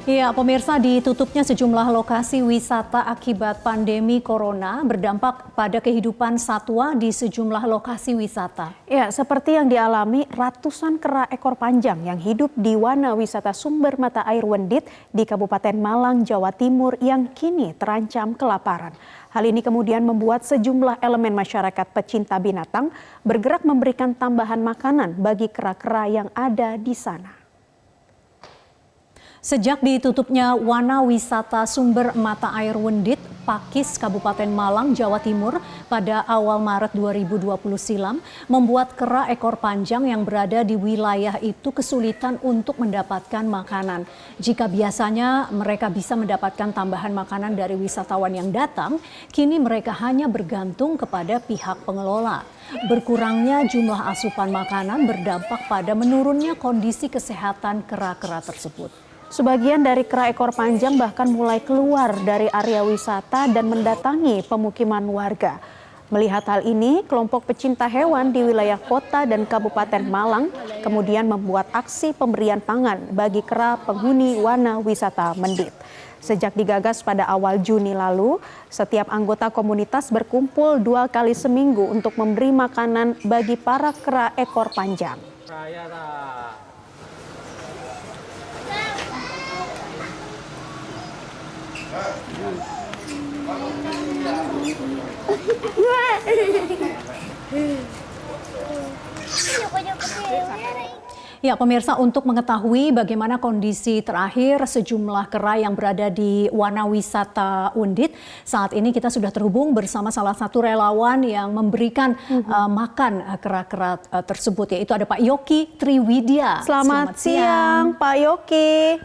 Ya, pemirsa, ditutupnya sejumlah lokasi wisata akibat pandemi corona berdampak pada kehidupan satwa di sejumlah lokasi wisata. Ya, seperti yang dialami ratusan kera ekor panjang yang hidup di Wana Wisata Sumber Mata Air Wendit di Kabupaten Malang, Jawa Timur yang kini terancam kelaparan. Hal ini kemudian membuat sejumlah elemen masyarakat pecinta binatang bergerak memberikan tambahan makanan bagi kera-kera yang ada di sana. Sejak ditutupnya Wana Wisata Sumber Mata Air Wendit, Pakis, Kabupaten Malang, Jawa Timur pada awal Maret 2020 silam, membuat kera ekor panjang yang berada di wilayah itu kesulitan untuk mendapatkan makanan. Jika biasanya mereka bisa mendapatkan tambahan makanan dari wisatawan yang datang, kini mereka hanya bergantung kepada pihak pengelola. Berkurangnya jumlah asupan makanan berdampak pada menurunnya kondisi kesehatan kera-kera tersebut. Sebagian dari kera ekor panjang bahkan mulai keluar dari area wisata dan mendatangi pemukiman warga. Melihat hal ini, kelompok pecinta hewan di wilayah kota dan Kabupaten Malang kemudian membuat aksi pemberian pangan bagi kera penghuni Wana Wisata Mendit. Sejak digagas pada awal Juni lalu, setiap anggota komunitas berkumpul 2 kali seminggu untuk memberi makanan bagi para kera ekor panjang. Ya, pemirsa, untuk mengetahui bagaimana kondisi terakhir sejumlah kera yang berada di Wana Wisata Wendit, saat ini kita sudah terhubung bersama salah satu relawan yang memberikan makan kera-kera tersebut, yaitu ada Pak Yoki Triwidya. Selamat siang, Pak Yoki.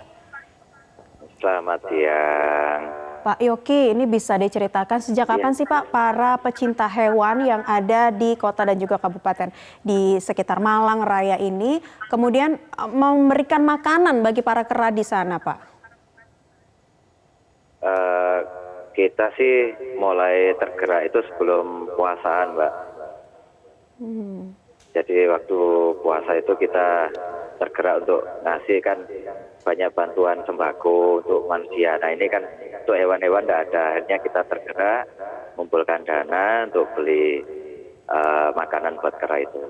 Selamat siang. Pak Yoki, ini bisa diceritakan sejak kapan sih Pak para pecinta hewan yang ada di kota dan juga kabupaten di sekitar Malang Raya ini kemudian memberikan makanan bagi para kera di sana, Pak? Kita sih mulai tergerak itu sebelum puasaan, Mbak. Jadi waktu puasa itu kita tergerak untuk ngasih kan banyak bantuan sembako untuk manusia. Nah ini kan untuk hewan-hewan tidak ada. Akhirnya kita tergerak mengumpulkan dana untuk beli makanan buat kera itu.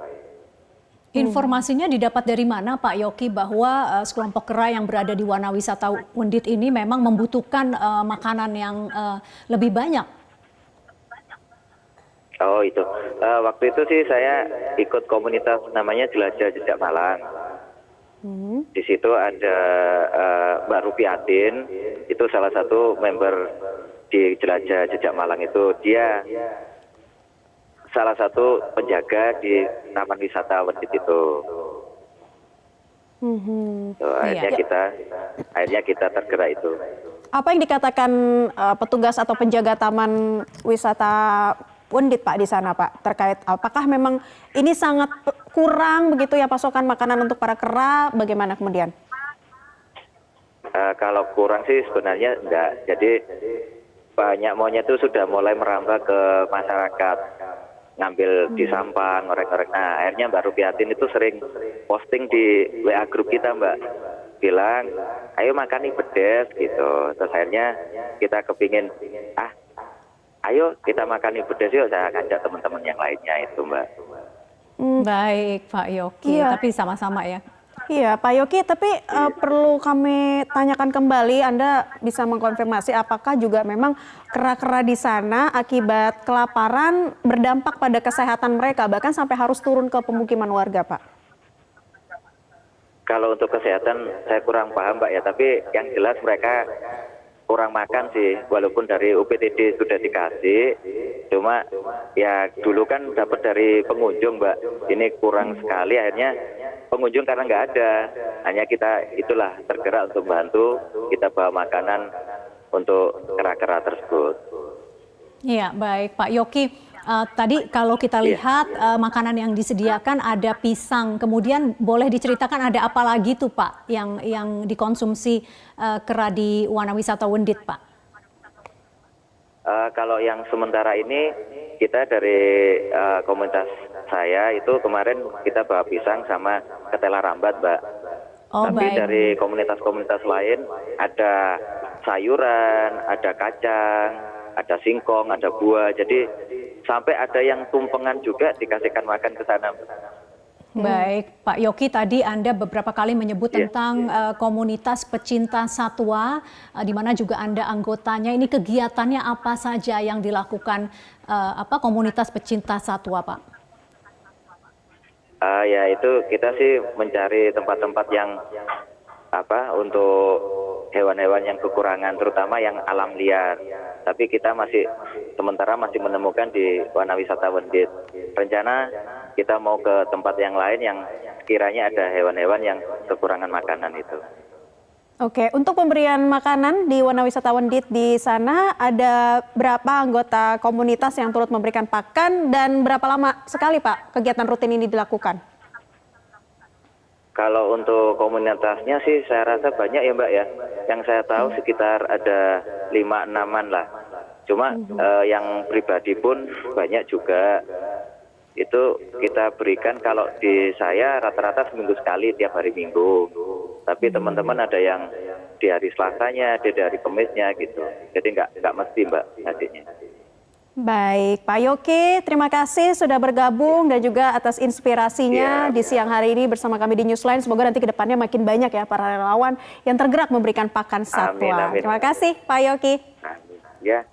Informasinya didapat dari mana, Pak Yoki, bahwa sekelompok kera yang berada di Wana Wisata Wendit ini memang membutuhkan makanan yang lebih banyak? Oh itu, waktu itu sih saya ikut komunitas namanya Jelajah Jejak Malang. Di situ ada Mbak Rupiatin, itu salah satu member di Jelajah Jejak Malang itu. Dia salah satu penjaga di Taman Wisata Wendit itu. Akhirnya kita tergerak itu. Apa yang dikatakan petugas atau penjaga Taman Wisata Wendit Pak di sana Pak, terkait apakah memang ini sangat kurang begitu ya pasokan makanan untuk para kera, bagaimana kemudian? Kalau kurang sih sebenarnya enggak, jadi banyak monyet itu sudah mulai merambah ke masyarakat, ngambil di sampah, ngorek-ngorek. Nah akhirnya Mbak Rupiatin itu sering posting di WA grup kita, Mbak, bilang ayo makan nih pedes gitu. Terus akhirnya kita kepingin ayo kita makan nih pedes yuk, saya ngajak teman-teman yang lainnya itu, Mbak. Baik Pak Yoki, tapi sama-sama ya. Iya Pak Yoki, tapi perlu kami tanyakan kembali, Anda bisa mengkonfirmasi apakah juga memang kera-kera di sana akibat kelaparan berdampak pada kesehatan mereka, bahkan sampai harus turun ke pemukiman warga, Pak? Kalau untuk kesehatan saya kurang paham, Mbak ya, tapi yang jelas mereka kurang makan sih, walaupun dari UPTD sudah dikasih, cuma ya dulu kan dapat dari pengunjung, Mbak, ini kurang sekali. Akhirnya pengunjung karena nggak ada, hanya kita itulah tergerak untuk bantu, kita bawa makanan untuk kera-kera tersebut. Iya, baik Pak Yoki. Tadi kalau kita lihat makanan yang disediakan ada pisang, kemudian boleh diceritakan ada apa lagi tuh Pak yang dikonsumsi kera di Wana Wisata Wendit, Pak? Kalau yang sementara ini kita dari komunitas saya itu kemarin kita bawa pisang sama ketela rambat, Mbak. Oh, Tapi baik. dari komunitas-komunitas lain ada sayuran, ada kacang, ada singkong, ada buah. Jadi sampai ada yang tumpengan juga dikasihkan makan ke sana. Baik, Pak Yoki, tadi Anda beberapa kali menyebut Iya. tentang komunitas pecinta satwa, di mana juga Anda anggotanya. Ini kegiatannya apa saja yang dilakukan komunitas pecinta satwa, Pak? Ya itu kita sih mencari tempat-tempat yang untuk hewan-hewan yang kekurangan, terutama yang alam liar. Tapi kita sementara masih menemukan di Wana Wisata Wendit. Rencana kita mau ke tempat yang lain yang sekiranya ada hewan-hewan yang kekurangan makanan itu. Oke, untuk pemberian makanan di Wana Wisata Wendit di sana ada berapa anggota komunitas yang turut memberikan pakan dan berapa lama sekali Pak kegiatan rutin ini dilakukan? Kalau untuk komunitasnya sih saya rasa banyak ya Mbak ya. Yang saya tahu sekitar ada 5-6-an lah. Cuma yang pribadi pun banyak juga. Itu kita berikan, kalau di saya rata-rata seminggu sekali tiap hari Minggu. Tapi teman-teman ada yang di hari Selasanya, ada di hari Kamisnya gitu. Jadi nggak mesti Mbak hadirnya. Baik, Pak Yoki, terima kasih sudah bergabung dan juga atas inspirasinya di siang hari ini bersama kami di Newsline. Semoga nanti ke depannya makin banyak ya para relawan yang tergerak memberikan pakan satwa. Amin, amin. Terima kasih, Pak Yoki. Amin. Ya.